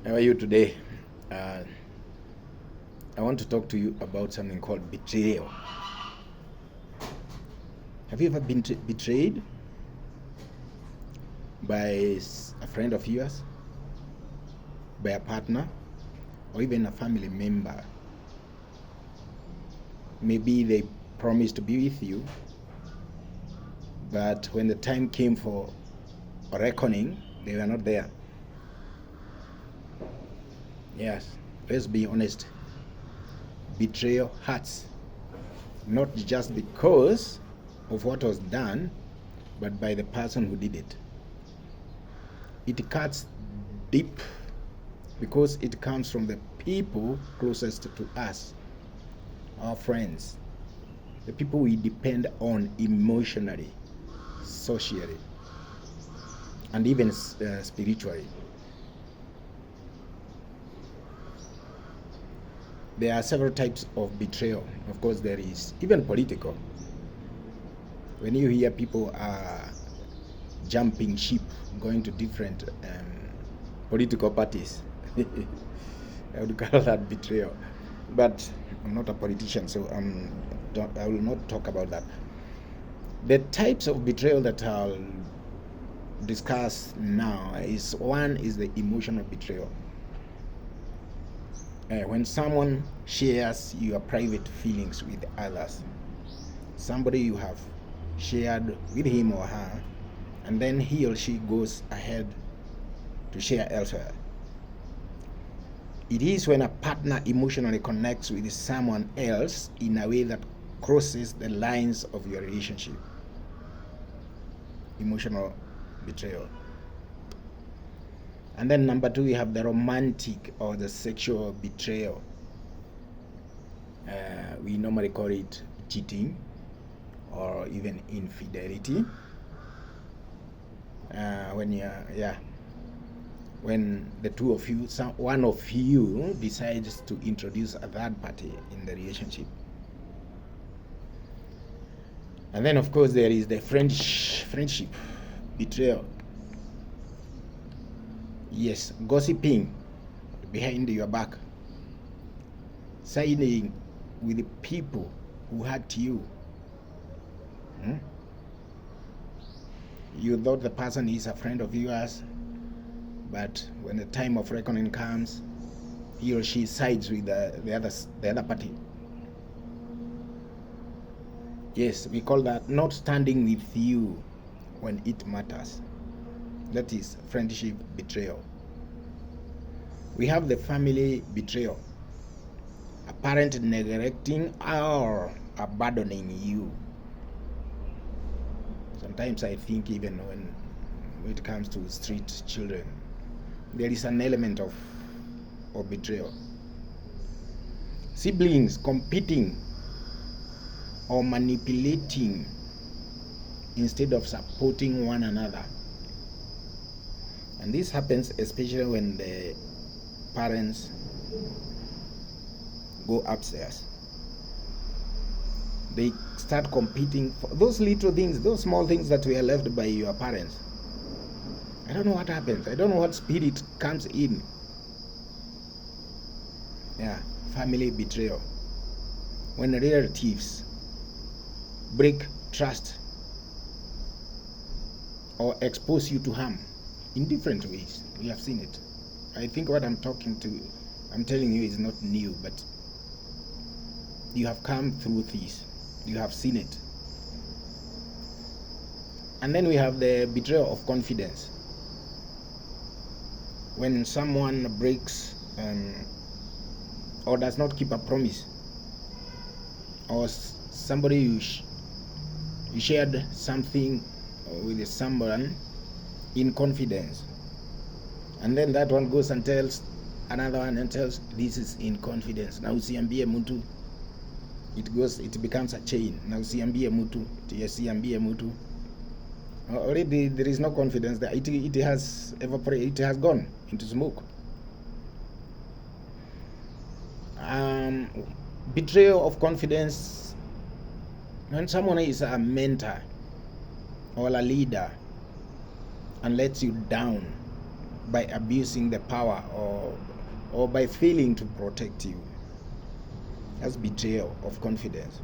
How are you today? Uh, I want to talk to you about something called betrayal. Have you ever been betrayed by a friend of yours, by a partner, or even a family member? Maybe they promised to be with you, but when the time came for a reckoning, they were not there. Yes, let's be honest. Betrayal hurts, not just because of what was done, but by the person who did it. It cuts deep because it comes from the people closest to us, our friends, the people we depend on emotionally, socially, and even spiritually. There are several types of betrayal. Of course, there is even political. When you hear people are jumping ship, going to different political parties, I would call that betrayal. But I'm not a politician, so I will not talk about that. The types of betrayal that I'll discuss now is one is the emotional betrayal. When someone shares your private feelings with others, somebody you have shared with him or her, and then he or she goes ahead to share elsewhere. It is when a partner emotionally connects with someone else in a way that crosses the lines of your relationship. Emotional betrayal. And then number two, we have the romantic or the sexual betrayal. We normally call it cheating or even infidelity. When the two of you, one of you decides to introduce a third party in the relationship. And then, of course, there is the friendship betrayal. Yes, gossiping behind your back, siding with the people who hurt you. You thought the person is a friend of yours, but when the time of reckoning comes, he or she sides with the other party. Yes, we call that not standing with you when it matters. That is friendship betrayal. We have the family betrayal. A parent neglecting or abandoning you. Sometimes I think even when it comes to street children, there is an element of betrayal. Siblings competing or manipulating instead of supporting one another. And this happens especially when the parents go upstairs. They start competing for those little things, those small things that were left by your parents. I don't know what happens. I don't know what spirit comes in. Family betrayal. When relatives break trust or expose you to harm in different ways. We have seen it. I think what I'm telling you is not new, but you have come through this. You have seen it. And then we have the betrayal of confidence. When someone breaks or does not keep a promise, or somebody you shared something with someone in confidence, and then that one goes and tells another one and tells, this is in confidence. Now usiambie mtu. It becomes a chain. Now usiambie mtu, usiambie mtu. Already there is no confidence there. It has evaporated. It has gone into smoke. Betrayal of confidence. When someone is a mentor or a leader and lets you down by abusing the power or by failing to protect you. That's betrayal of confidence.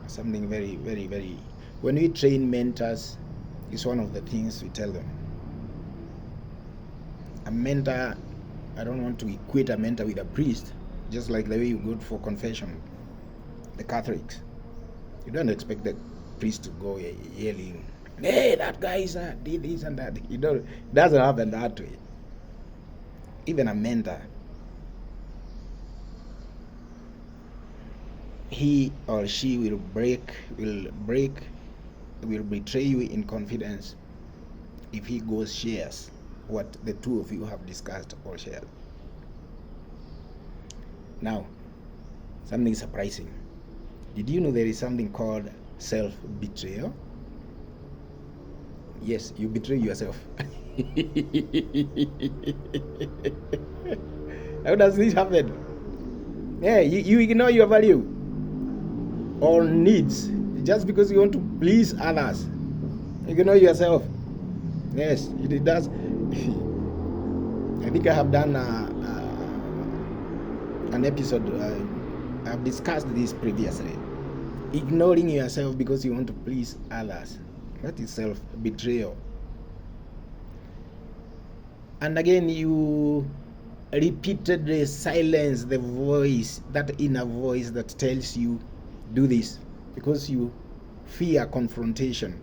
Something very, very, very. When we train mentors, it's one of the things we tell them. A mentor, I don't want to equate a mentor with a priest, just like the way you go for confession, the Catholics. You don't expect the priest to go yelling, "Hey, that guy did this and that." You know, it doesn't happen that way. Even a mentor, he or she will betray you in confidence if he goes shares what the two of you have discussed or shared. Now, something surprising. Did you know there is something called self-betrayal? Yes, you betray yourself. How does this happen? Yeah, you ignore your value or needs just because you want to please others. Ignore yourself. Yes, it does. I think I have done an episode. I've discussed this previously. Ignoring yourself because you want to please others. That is self-betrayal. And again, you repeatedly silence the voice, that inner voice that tells you, do this, because you fear confrontation.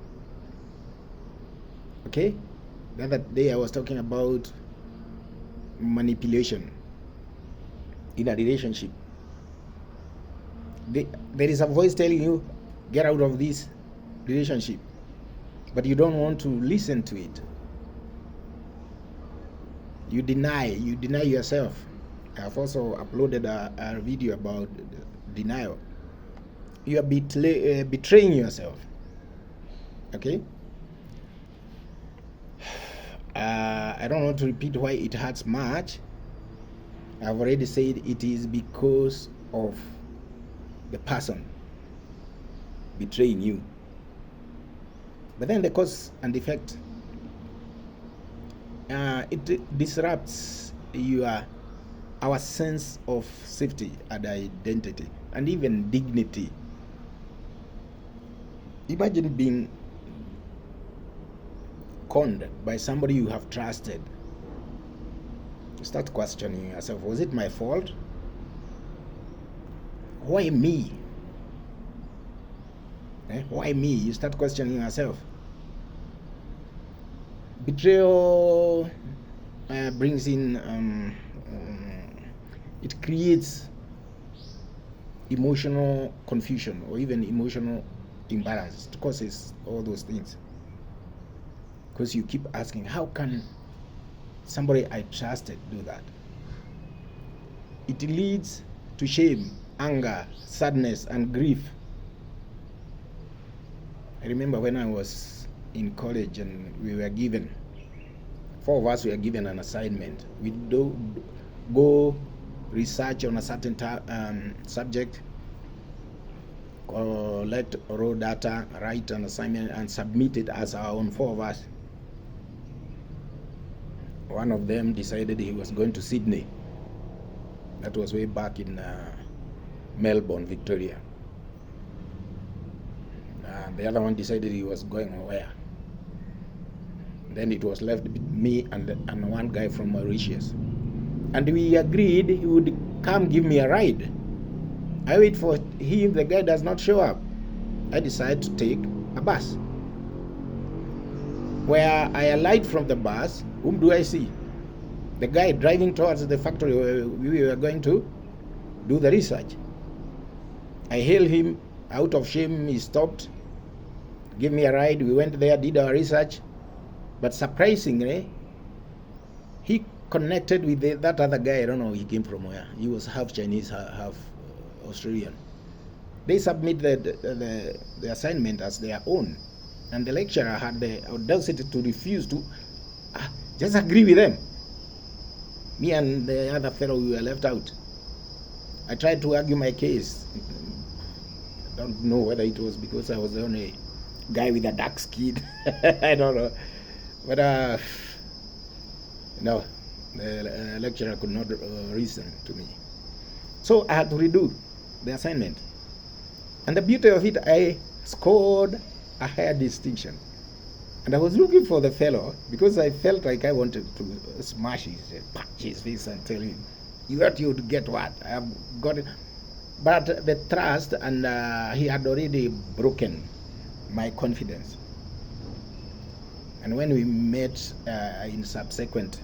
Okay? The other day I was talking about manipulation in a relationship. There is a voice telling you, get out of this relationship, but you don't want to listen to it. You deny yourself. I have also uploaded a video about denial. You are betraying yourself. Okay? I don't want to repeat why it hurts much. I've already said it is because of the person betraying you. But then the cause and effect, it disrupts our sense of safety and identity and even dignity. Imagine being conned by somebody you have trusted. You start questioning yourself, was it my fault? Why me? Why me? You start questioning yourself. Betrayal brings in, it creates emotional confusion or even emotional imbalance. It causes all those things. Because you keep asking, how can somebody I trusted do that? It leads to shame, anger, sadness, and grief. I remember when I was in college and we were given, 4 of us were given an assignment. We do go research on a certain subject, collect raw data, write an assignment, and submit it as our own, 4 of us. One of them decided he was going to Sydney. That was way back in Melbourne, Victoria. The other one decided he was going where. Then it was left me and one guy from Mauritius. And we agreed he would come give me a ride. I wait for him, the guy does not show up. I decide to take a bus. Where I alight from the bus, whom do I see? The guy driving towards the factory where we were going to do the research. I hailed him. Out of shame, he stopped, gave me a ride. We went there, did our research. But surprisingly, he connected with that other guy. I don't know he came from where. He was half Chinese, half Australian. They submitted the assignment as their own. And the lecturer had the audacity to refuse to just agree with them. Me and the other fellow, we were left out. I tried to argue my case. I don't know whether it was because I was the only guy with a dark skin. I don't know. But no, the lecturer could not listen to me. So I had to redo the assignment. And the beauty of it, I scored a higher distinction. And I was looking for the fellow because I felt like I wanted to smash punch his face and tell him, you thought you'd get what? I have got it. But the trust, and he had already broken my confidence. And when we met in subsequent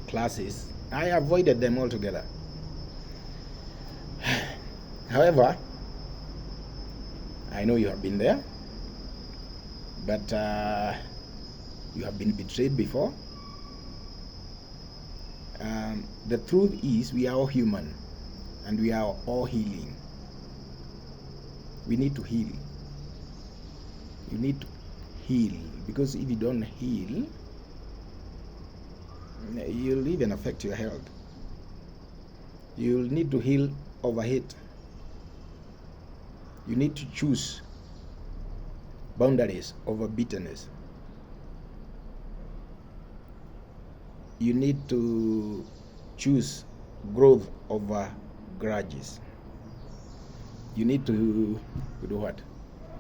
classes, I avoided them altogether. However, I know you have been there, but you have been betrayed before. The truth is, we are all human, and we are all healing. We need to heal. You need to heal, because if you don't heal, you'll even affect your health. You'll need to heal over hate. You need to choose boundaries over bitterness. You need to choose growth over grudges. You need to do what?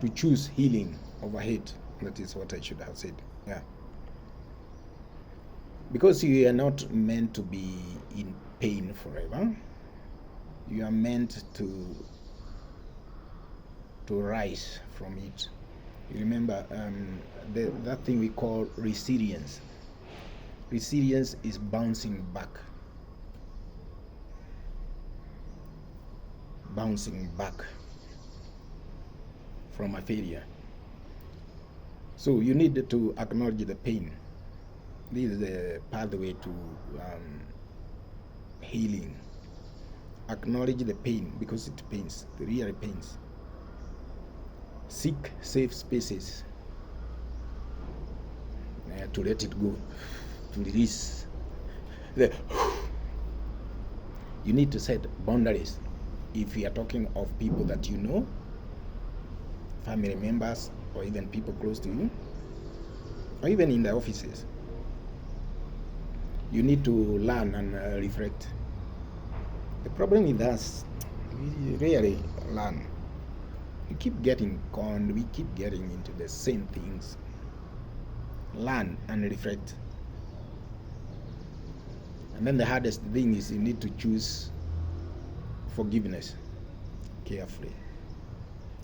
To choose healing over hate. That is what I should have said. Yeah. Because you are not meant to be in pain forever. You are meant to rise from it. You remember that thing we call resilience. Resilience is bouncing back. Bouncing back from a failure. So you need to acknowledge the pain. This is the pathway to healing. Acknowledge the pain, because it pains. It really pains. Seek safe spaces to let it go, to release. You need to set boundaries. If you are talking of people that you know, family members, or even people close to you, or even in the offices, you need to learn and reflect. The problem with us, we rarely learn. We keep getting conned, we keep getting into the same things. Learn and reflect. And then the hardest thing is you need to choose forgiveness carefully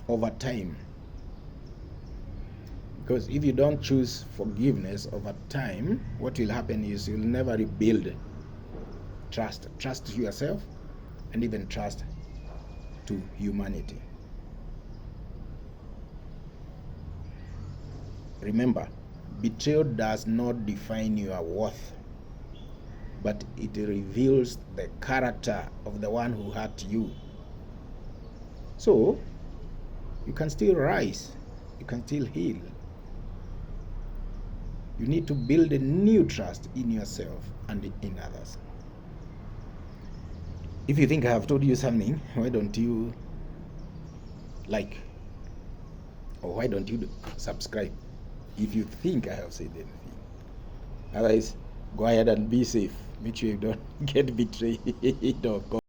over time. Because if you don't choose forgiveness over time, what will happen is you'll never rebuild trust. Trust to yourself, and even trust to humanity. Remember, betrayal does not define your worth, but it reveals the character of the one who hurt you. So, you can still rise, you can still heal. You need to build a new trust in yourself and in others. If you think I have told you something, why don't you like? Or why don't you subscribe if you think I have said anything? Otherwise, go ahead and be safe. Make sure you don't get betrayed or